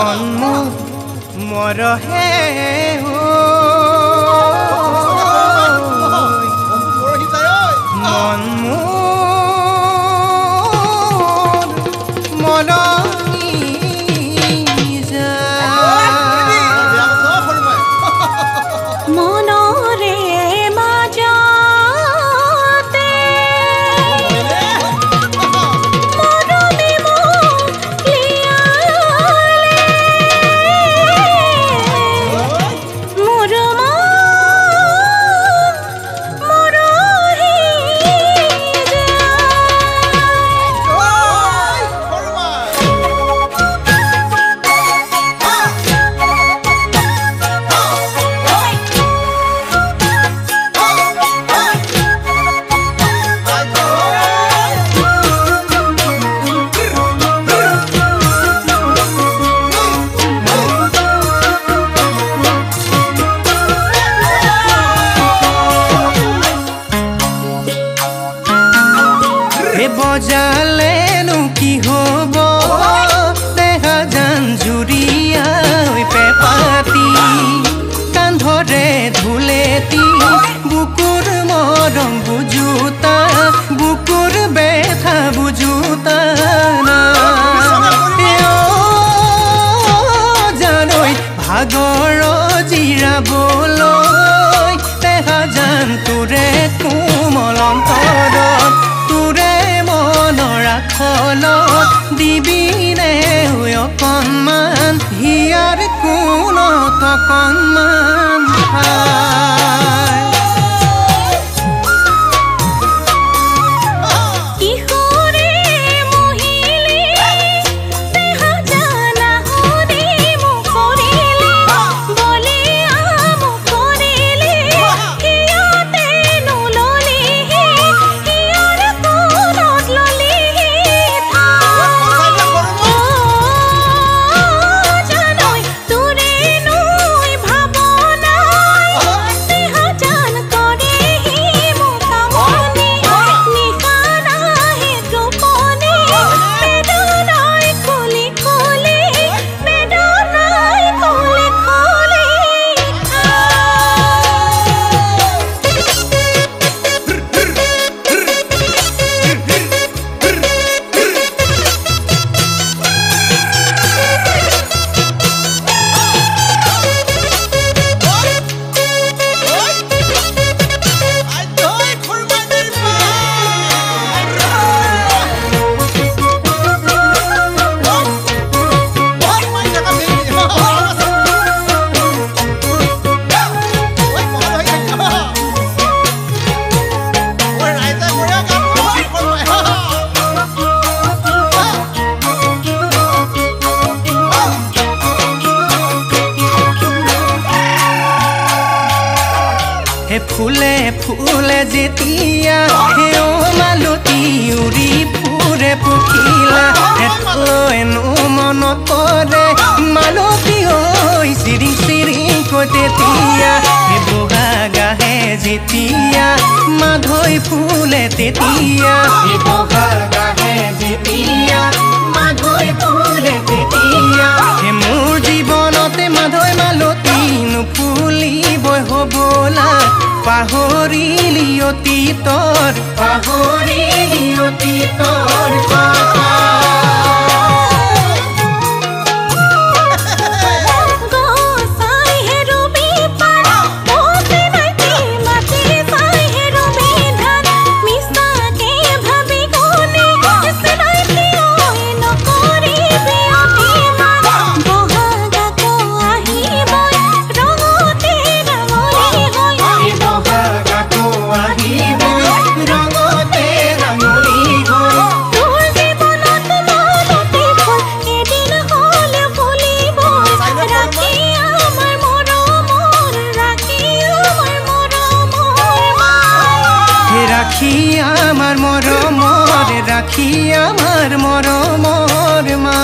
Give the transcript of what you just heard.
মনমু মৰহে মনমু মৰহি মনৰে মাজতে মৰমে লিয়ালে মোৰ মৰহি বজালেনো কি হব দেহা জান জুৰিয়া পেপাতি কান্ধৰে ধুলেতি বুকুৰ মৰম বুজুতা বুকুৰ বেথা বুজুতা জানৈ ভাগৰ জিৰাবলৈ দেহা জান তোৰে কোমল অন্তৰত খলত দিবিনে অকণমান হিয়াৰ কোনত অকণমান ফুলে ফুলে যেতিয়া হেও মালতী উৰি ফুৰে পখিলা এনো মনত পৰে মালতী হৈ চিৰি চিৰি কৈ তেতিয়া বহাগাহে যেতিয়া মাধৈ ফুলে তেতিয়া বহাগাহে যেতিয়া মাধৈ ফুলে তেতিয়া মোৰ জীৱনতে মাধৈ মালতী নুফুলিবই হ'বলা পাহৰিলি অতীতৰ ৰাখি আমাৰ মৰমৰ মা